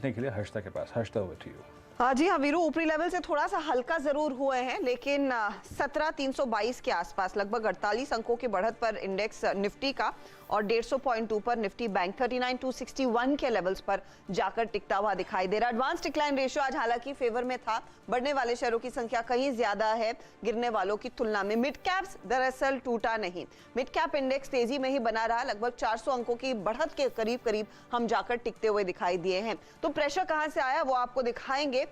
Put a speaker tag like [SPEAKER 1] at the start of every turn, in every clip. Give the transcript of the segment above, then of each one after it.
[SPEAKER 1] देखने के लिए हर्षता के पास। Harshita, over to you.
[SPEAKER 2] हाँ जी हाँ वीरू, ऊपरी लेवल से थोड़ा सा हल्का जरूर हुए हैं, लेकिन 17,322 के आसपास लगभग 48 अंकों की बढ़त पर इंडेक्स निफ्टी का और 150 पॉइंट ऊपर निफ्टी बैंक 39,261 के लेवल्स पर जाकर टिकता हुआ दिखाई दे रहा। एडवांस डिक्लाइन रेशियो आज हालांकि फेवर में था, बढ़ने वाले शेयरों की संख्या कहीं ज्यादा है गिरने वालों की तुलना में। मिड कैप्स दरअसल टूटा नहीं, मिड कैप इंडेक्स तेजी में ही बना रहा, लगभग 400 अंकों की बढ़त के करीब करीब हम जाकर टिकते हुए दिखाई दिए हैं। तो प्रेशर कहां से आया वो आपको दिखाएंगे।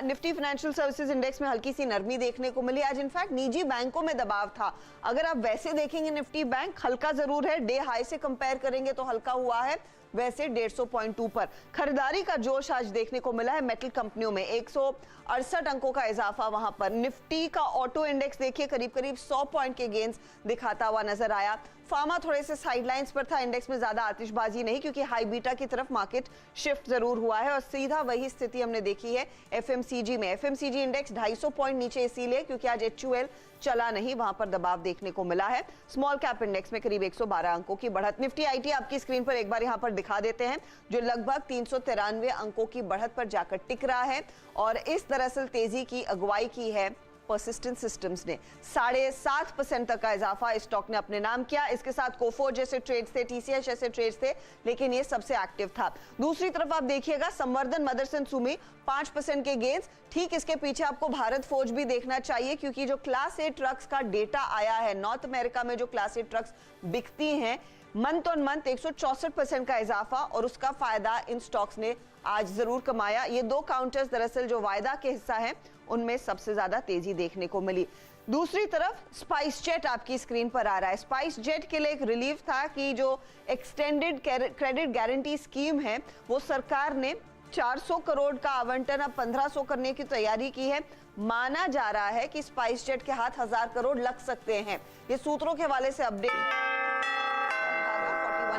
[SPEAKER 2] निफ्टी फाइनेंशियल सर्विसेज इंडेक्स में हल्की सी नरमी देखने को मिली आज। इनफैक्ट निजी बैंकों में दबाव था। अगर आप वैसे देखेंगे निफ्टी बैंक हल्का जरूर है, डे हाई से कंपेयर करेंगे तो हल्का हुआ है, वैसे 150 पॉइंट ऊपर खरीदारी का जोश आज देखने को मिला है। मेटल कंपनियों में 168 अंकों का इजाफा वहां पर। निफ्टी का ऑटो इंडेक्स देखिए करीब करीब 100 पॉइंट के गेंस दिखाता हुआ नजर आया। फार्मा थोड़े से साइडलाइंस पर था, इंडेक्स में ज्यादा आतिशबाजी नहीं क्योंकि हाई बीटा की तरफ मार्केट शिफ्ट जरूर हुआ है और सीधा वही स्थिति हमने देखी है एफएमसीजी में। एफएमसीजी इंडेक्स 250 पॉइंट नीचे इसीलिए क्योंकि आज HUL चला नहीं, वहां पर दबाव देखने को मिला है। स्मॉल कैप इंडेक्स में करीब 112 अंकों की बढ़त। निफ्टी आईटी आपकी स्क्रीन पर एक बार यहां पर दिखा देते हैं, जो लगभग 393 अंकों की बढ़त पर जाकर टिक रहा है और इस दरअसल तेजी की अगुवाई की है परसिस्टेंट सिस्टम्स ने। 7.5% तक का इजाफा इस स्टॉक ने अपने नाम किया। इसके साथ कोफोर जैसे ट्रेड्स थे, TCS जैसे ट्रेड्स थे, लेकिन ये सबसे एक्टिव था। दूसरी तरफ आप देखिएगा संवर्धन, मदरसन, सुमी 5% के गेंस। ठीक इसके पीछे आपको भारत फोर्ज भी देखना चाहिए क्योंकि जो क्लास ए ट्रक्स का डेटा आया है, नॉर्थ अमेरिका में जो क्लास ए ट्रक्स बिकती हैं, मंथ ऑन मंथ 164% का इजाफा और उसका फायदा इन स्टॉक्स ने आज जरूर कमाया। ये दो काउंटर्स दरअसल जो वायदा के हिस्सा है उनमें सबसे ज्यादा तेजी देखने को मिली। दूसरी तरफ स्पाइस जेट आपकी स्क्रीन पर आ रहा है। स्पाइस जेट के लिए एक रिलीफ था कि जो एक्सटेंडेड क्रेडिट गारंटी स्कीम है वो सरकार ने 400 करोड़ का आवंटन अब 1500 करने की तैयारी की है। माना जा रहा है कि स्पाइस जेट के हाथ 1000 करोड़ लग सकते हैं। ये सूत्रों के हवाले से अपडेट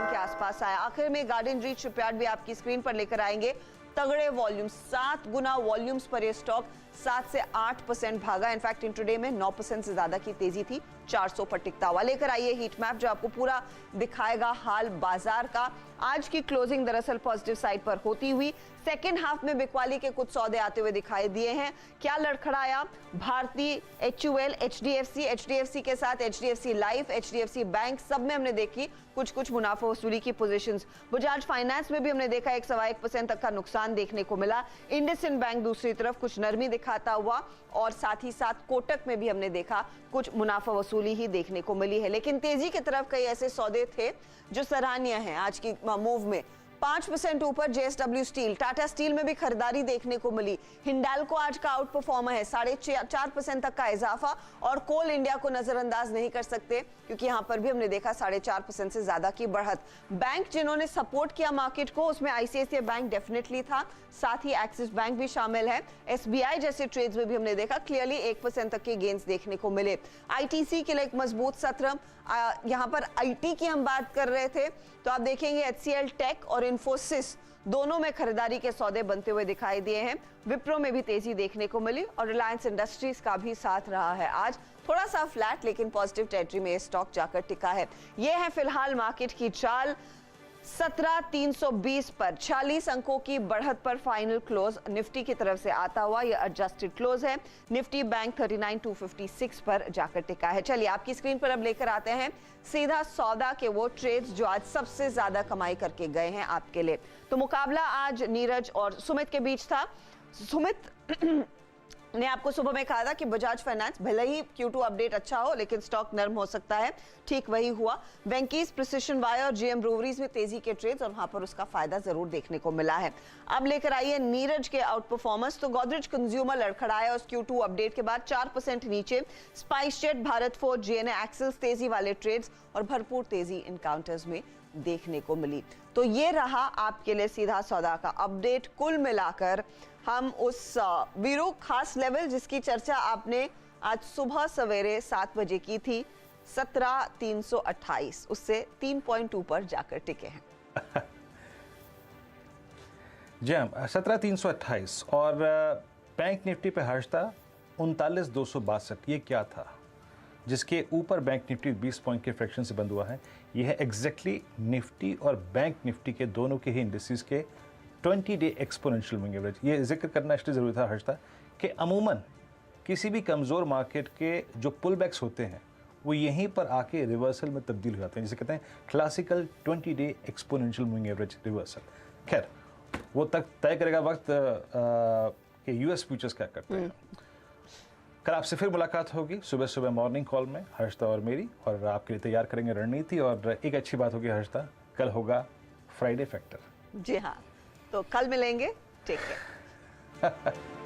[SPEAKER 2] के आसपास आया। आखिर में गार्डन रीच शिपयार्ड भी आपकी स्क्रीन पर लेकर आएंगे। तगड़े वॉल्यूम, 7 गुना वॉल्यूम्स पर यह स्टॉक 7 से 8% भागा। इनफैक्ट इंट्राडे में 9% से ज्यादा की तेजी थी, 400 पर टिकता हुआ। लेकर आइए हीट मैप जो आपको पूरा दिखाएगा हाल बाजार का। आज की क्लोजिंग दरअसल पॉजिटिव साइड पर होती हुई सेकेंड हाफ में बिकवाली के कुछ सौदे आते हुए दिखाई दिए हैं। क्या लड़खड़ाया? भारतीय, HUL, HDFC के साथ HDFC लाइफ, HDFC बैंक, सब में हमने देखी कुछ मुनाफा वसूली की पोजीशंस। बजाज फाइनेंस में भी हमने देखा 1.25% तक का नुकसान देखने को मिला। इंडसइंड बैंक दूसरी तरफ कुछ नरमी दिखाता हुआ और साथ ही साथ कोटक में भी हमने देखा कुछ मुनाफा वसूली ही देखने को मिली है। लेकिन तेजी की तरफ कई ऐसे सौदे थे जो सराहनीय हैं आज की मूव में। 5% ऊपर JSW स्टील, टाटा स्टील में भी खरीदारी देखने को मिली। हिंडाल्को आज का आउट परफॉर्मर है, 4.5% तक का इजाफा और कोल इंडिया को नजरअंदाज नहीं कर सकते क्योंकि यहां पर भी हमने देखा 4.5% से ज्यादा की बढ़त। बैंक जिन्होंने सपोर्ट किया मार्केट को उसमें ICICI बैंक डेफिनेटली था, साथ ही एक्सिस बैंक भी शामिल है। SBI जैसे ट्रेड्स में भी हमने देखा क्लियरली 1% तक के गेंस देखने को मिले। ITC के लिए एक मजबूत सत्र। यहां पर IT की हम बात कर रहे थे तो आप देखेंगे HCL टेक और इन्फोसिस दोनों में खरीदारी के सौदे बनते हुए दिखाई दिए हैं। विप्रो में भी तेजी देखने को मिली और रिलायंस इंडस्ट्रीज का भी साथ रहा है। आज थोड़ा सा फ्लैट लेकिन पॉजिटिव टेरिटरी में स्टॉक जाकर टिका है। यह है फिलहाल मार्केट की चाल। 17,320 पर 46 अंकों की बढ़त पर फाइनल क्लोज निफ्टी की तरफ से आता हुआ। यह एडजस्टेड क्लोज है। निफ्टी बैंक 39,256 पर जाकर टिका है। चलिए आपकी स्क्रीन पर अब लेकर आते हैं सीधा सौदा के वो ट्रेड्स जो आज सबसे ज्यादा कमाई करके गए हैं आपके लिए। तो मुकाबला आज नीरज और सुमित के बीच था। सुमित ने आपको सुबह में कहा था कि बजाज फाइनेंस भले ही Q2 अपडेट अच्छा हो लेकिन स्टॉक नर्म हो सकता है, ठीक वही हुआ। वेंकीज, प्रिसिशन वायर और GM ब्रूवरीज में तेजी के ट्रेड्स और वहां पर उसका फायदा जरूर देखने को मिला है। अब लेकर आइए नीरज के आउट परफॉर्मेंस। तो गोदरेज कंज्यूमर लड़खड़ाया उस Q2 अपडेट के बाद 4% नीचे। Spice jet, Bharat forge, GNA एक्सेल्स तेजी वाले ट्रेड्स और भरपूर तेजी इनकाउंटर्स में देखने को मिली। तो ये रहा आपके लिए सीधा सौदा का अपडेट। कुल मिलाकर हम उस वीरू खास लेवल जिसकी चर्चा आपने आज सुबह सवेरे 7 बजे की थी, 17,328, उससे 3 पॉइंट ऊपर जाकर टिके हैं।
[SPEAKER 1] जी हाँ, 17,328 और बैंक निफ्टी पे हर्षता 39,262। ये क्या था जिसके ऊपर बैंक निफ्टी 20 पॉइंट के फ्रैक्शन से बंद हुआ है? यह है एग्जैक्टली निफ्टी और बैंक निफ्टी के दोनों के ही इंडिसेस के 20 डे एक्सपोनेंशियल मूविंग एवरेज। ये जिक्र करना इसलिए ज़रूरी था हर्षदा कि अमूमन किसी भी कमज़ोर मार्केट के जो पुल बैक्स होते हैं वो यहीं पर आके रिवर्सल में तब्दील हो जाते हैं, जिसे कहते हैं classical 20 day exponential moving average reversal. खैर वो तक तय करेगा वक्त कि यूएस फ्यूचर्स क्या करते हैं। कल आपसे फिर मुलाकात होगी सुबह सुबह मॉर्निंग कॉल में, हर्षदा और मेरी, और आपके लिए तैयार करेंगे रणनीति। और एक अच्छी बात होगी हर्षदा, कल होगा फ्राइडे फैक्टर।
[SPEAKER 2] जी हाँ, तो कल मिलेंगे। Take care.